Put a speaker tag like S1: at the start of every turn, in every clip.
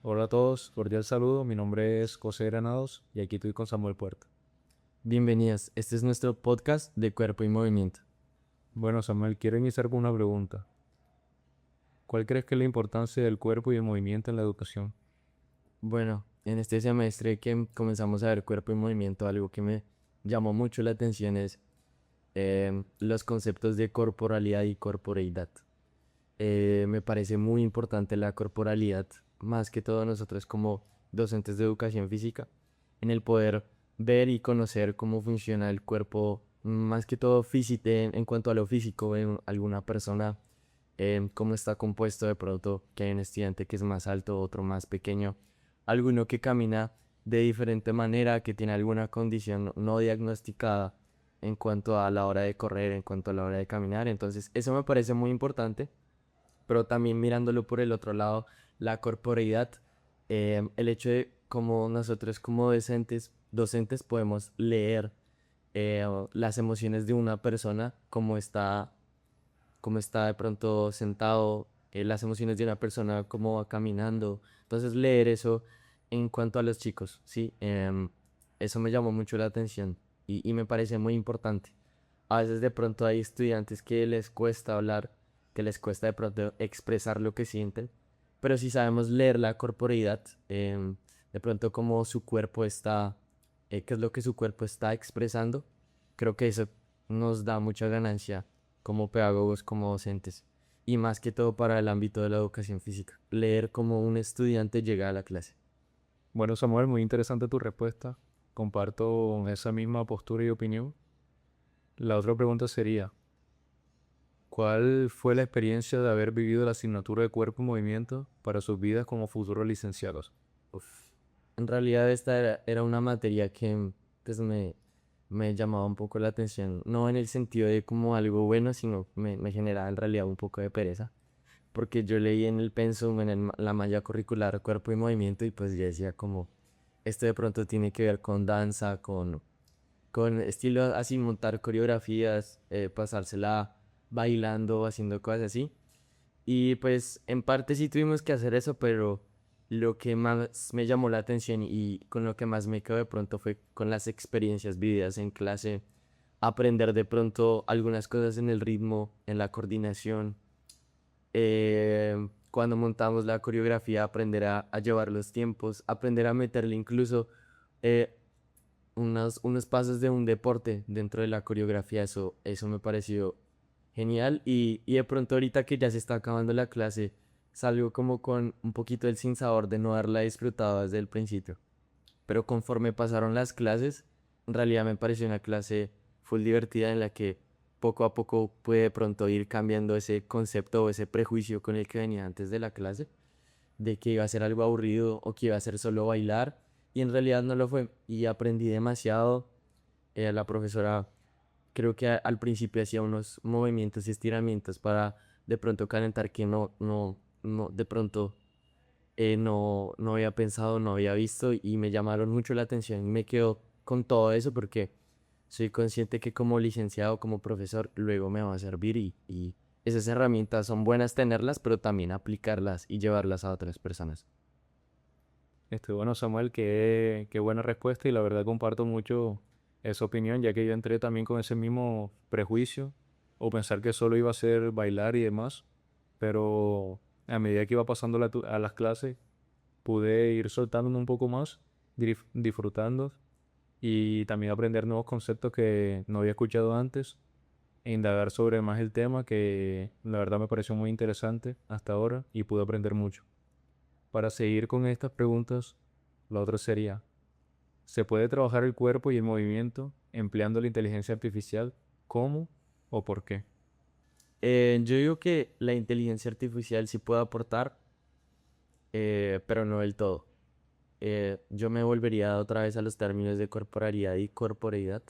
S1: Hola a todos, cordial saludo. Mi nombre es José Granados y aquí estoy con Samuel Puerta.
S2: Bienvenidos, este es nuestro podcast de cuerpo y movimiento.
S1: Bueno, Samuel, quiero iniciar con una pregunta. ¿Cuál crees que es la importancia del cuerpo y el movimiento en la educación?
S2: Bueno, en este semestre que comenzamos a ver cuerpo y movimiento, algo que me llamó mucho la atención es los conceptos de corporalidad y corporeidad. Me parece muy importante la corporalidad, más que todo nosotros como docentes de educación física, en el poder ver y conocer cómo funciona el cuerpo, más que todo físico, en cuanto a lo físico en alguna persona, cómo está compuesto de pronto, que hay un estudiante que es más alto, otro más pequeño, alguno que camina de diferente manera, que tiene alguna condición no diagnosticada en cuanto a la hora de correr, en cuanto a la hora de caminar. Entonces, eso me parece muy importante, pero también mirándolo por el otro lado, la corporeidad, el hecho de cómo nosotros como docentes podemos leer las emociones de una persona, cómo está de pronto sentado, las emociones de una persona, cómo va caminando. Entonces leer eso en cuanto a los chicos, ¿sí? Eso me llamó mucho la atención y me parece muy importante. A veces de pronto hay estudiantes que les cuesta hablar, que les cuesta de pronto expresar lo que sienten, pero si sabemos leer la corporeidad, de pronto cómo su cuerpo está, qué es lo que su cuerpo está expresando, creo que eso nos da mucha ganancia como pedagogos, como docentes, y más que todo para el ámbito de la educación física, leer cómo un estudiante llega a la clase.
S1: Bueno, Samuel, muy interesante tu respuesta. Comparto esa misma postura y opinión. La otra pregunta sería, ¿cuál fue la experiencia de haber vivido la asignatura de cuerpo y movimiento para sus vidas como futuros licenciados?
S2: Uf. En realidad esta era una materia que pues, me llamaba un poco la atención, no en el sentido de como algo bueno, sino me generaba en realidad un poco de pereza, porque yo leí en el pensum, la malla curricular cuerpo y movimiento y pues yo decía como, esto de pronto tiene que ver con danza, con estilo así, montar coreografías, pasársela bailando, haciendo cosas así. Y pues en parte sí tuvimos que hacer eso, pero lo que más me llamó la atención y con lo que más me quedó de pronto fue con las experiencias vividas en clase, aprender de pronto algunas cosas en el ritmo, en la coordinación, cuando montamos la coreografía, aprender a llevar los tiempos, aprender a meterle incluso eh, unos pasos de un deporte dentro de la coreografía. Eso me pareció genial. Y de pronto ahorita que ya se está acabando la clase, salgo como con un poquito el sinsabor de no haberla disfrutado desde el principio. Pero conforme pasaron las clases, en realidad me pareció una clase full divertida en la que poco a poco pude de pronto ir cambiando ese concepto o ese prejuicio con el que venía antes de la clase, de que iba a ser algo aburrido o que iba a ser solo bailar, y en realidad no lo fue, y aprendí demasiado. La profesora creo que al principio hacía unos movimientos y estiramientos para de pronto calentar que no, de pronto no había pensado, no había visto y me llamaron mucho la atención y me quedo con todo eso porque soy consciente que como licenciado, como profesor, luego me va a servir y esas herramientas son buenas tenerlas, pero también aplicarlas y llevarlas a otras personas.
S1: Bueno, Samuel, qué buena respuesta y la verdad comparto mucho esa opinión, ya que yo entré también con ese mismo prejuicio o pensar que solo iba a ser bailar y demás, pero a medida que iba pasando a las clases pude ir soltándome un poco más, disfrutando y también aprender nuevos conceptos que no había escuchado antes e indagar sobre más el tema que la verdad me pareció muy interesante hasta ahora y pude aprender mucho. Para seguir con estas preguntas, la otra sería, ¿se puede trabajar el cuerpo y el movimiento empleando la inteligencia artificial? ¿Cómo o por qué?
S2: Yo digo que la inteligencia artificial sí puede aportar, pero no del todo. Yo me volvería otra vez a los términos de corporalidad y corporeidad.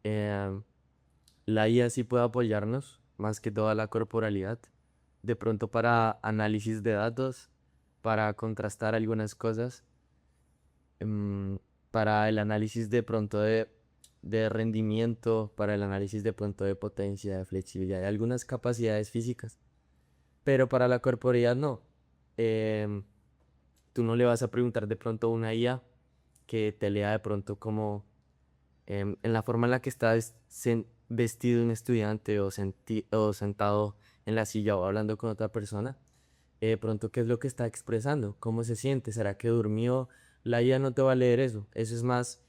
S2: Eh, la IA sí puede apoyarnos, más que toda la corporalidad, de pronto para análisis de datos, para contrastar algunas cosas, para el análisis de pronto de rendimiento, para el análisis de pronto de potencia, de flexibilidad, de algunas capacidades físicas, pero para la corporeidad no. Em, Tú no le vas a preguntar de pronto a una IA que te lea de pronto como en la forma en la que está vestido un estudiante o sentado en la silla o hablando con otra persona, de pronto qué es lo que está expresando, cómo se siente, será que durmió. La IA no te va a leer eso es más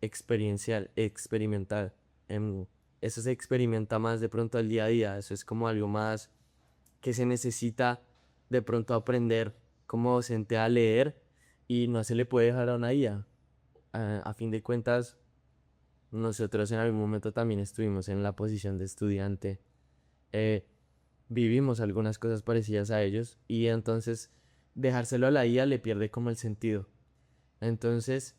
S2: experiencial, experimental. em, Eso se experimenta más de pronto al día a día, eso es como algo más que se necesita de pronto aprender como docente a leer y no se le puede dejar a una IA. A fin de cuentas, nosotros en algún momento también estuvimos en la posición de estudiante, eh, vivimos algunas cosas parecidas a ellos y entonces dejárselo a la IA le pierde como el sentido. Entonces,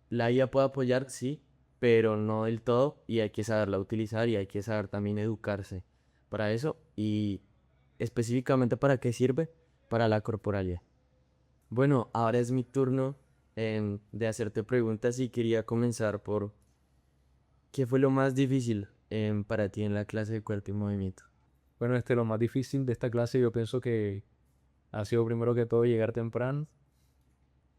S2: la IA puede apoyar, sí, pero no del todo y hay que saberla utilizar y hay que saber también educarse para eso y específicamente para qué sirve, para la corporalidad. Bueno, ahora es mi turno de hacerte preguntas y quería comenzar por ¿qué fue lo más difícil para ti en la clase de cuerpo y movimiento?
S1: Bueno, lo más difícil de esta clase yo pienso que ha sido primero que todo llegar temprano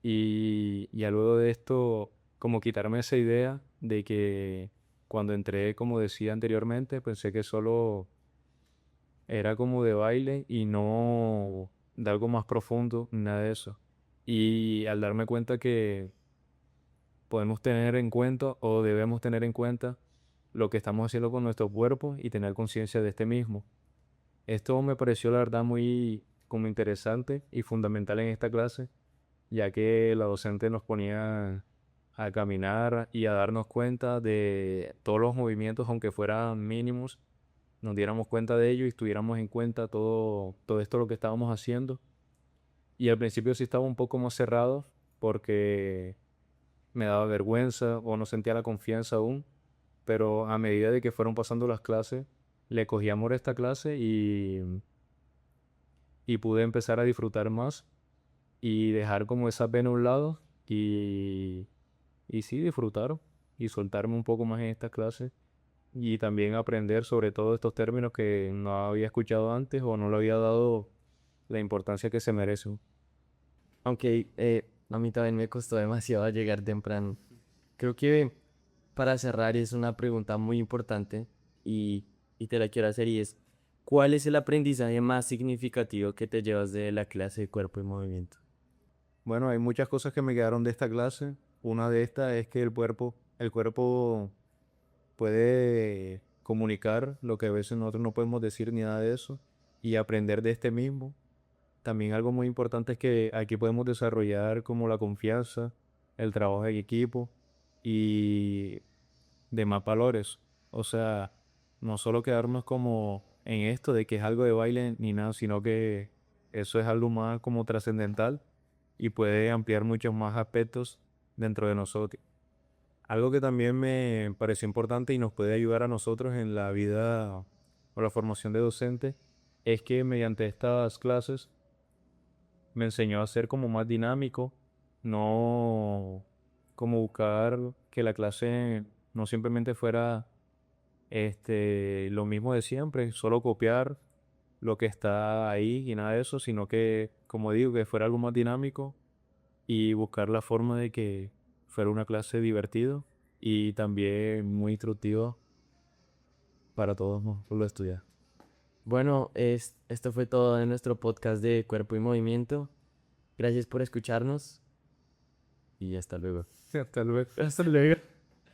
S1: y ya luego de esto como quitarme esa idea de que cuando entré, como decía anteriormente, pensé que solo era como de baile y no de algo más profundo, nada de eso. Y al darme cuenta que podemos tener en cuenta o debemos tener en cuenta lo que estamos haciendo con nuestro cuerpo y tener conciencia de este mismo. Esto me pareció la verdad muy como interesante y fundamental en esta clase, ya que la docente nos ponía a caminar y a darnos cuenta de todos los movimientos, aunque fueran mínimos, nos diéramos cuenta de ello y tuviéramos en cuenta todo esto lo que estábamos haciendo. Y al principio sí estaba un poco más cerrado porque me daba vergüenza o no sentía la confianza aún, pero a medida de que fueron pasando las clases, le cogí amor a esta clase y pude empezar a disfrutar más y dejar como esa pena a un lado y, y sí disfrutar y soltarme un poco más en esta clase y también aprender sobre todo estos términos que no había escuchado antes o no le había dado la importancia que se merecen.
S2: Aunque a mí también me costó demasiado llegar temprano. Creo que para cerrar es una pregunta muy importante y te la quiero hacer y es, ¿cuál es el aprendizaje más significativo que te llevas de la clase de cuerpo y movimiento?
S1: Bueno, hay muchas cosas que me quedaron de esta clase. Una de estas es que el cuerpo puede comunicar lo que a veces nosotros no podemos decir ni nada de eso y aprender de este mismo. También algo muy importante es que aquí podemos desarrollar como la confianza, el trabajo en equipo y demás valores. O sea, no solo quedarnos como en esto de que es algo de baile ni nada, sino que eso es algo más como trascendental y puede ampliar muchos más aspectos dentro de nosotros. Algo que también me pareció importante y nos puede ayudar a nosotros en la vida o la formación de docente es que mediante estas clases me enseñó a ser como más dinámico, no como buscar que la clase no simplemente fuera lo mismo de siempre, solo copiar lo que está ahí y nada de eso, sino que, como digo, que fuera algo más dinámico y buscar la forma de que fuera una clase divertido y también muy instructiva para todos los estudiantes.
S2: Bueno, esto fue todo de nuestro podcast de cuerpo y movimiento. Gracias por escucharnos y hasta luego.
S1: Hasta luego. Hasta luego.